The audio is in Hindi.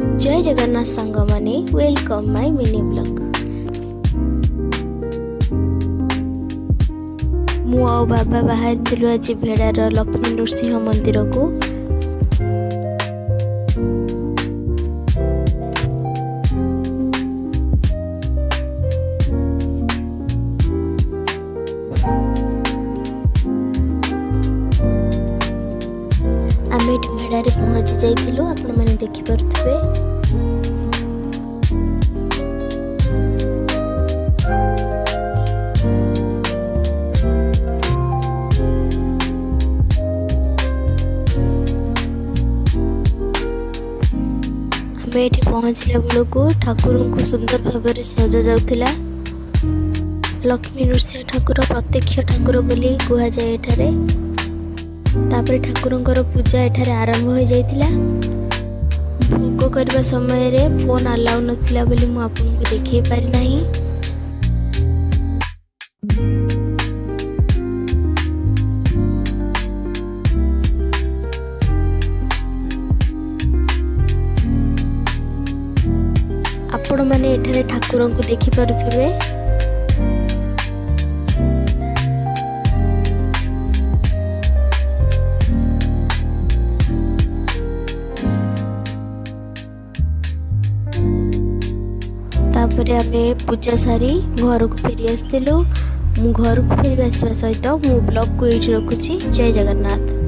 जय जगन्नाथ सांग माने वेलकम माय मिनी ब्लॉग। मु आ बाबा बाहर थिलु आज भेड़ार लक्ष्मी नृसिंह मंदिर को। आम ये भेड़ारे पहुँची जाइलु आपण मैंने देखिपे। आम ये पहुँचला बेलू को ठाकुर को सुंदर भाव सजा जाउथिला। लक्ष्मी नृसिंह ठाकुर प्रत्यक्ष ठाकुर बोली कह जाए एठारे। तापर ठाकुरंकर पूजा एठारे आरंभ हो जाइतिला। भोग करबा समय रे फोन अलाउ नथिला बोली मु आपन को देखै पारि नाही। आपण माने एठारे ठाकुरन को देखि पारुथिबे। तापर आमे पूजा सारी घर को फेरी आसलु। मु घर को फेरी आसवा सहित मु ब्लॉग को ये रखुची। जय जगन्नाथ।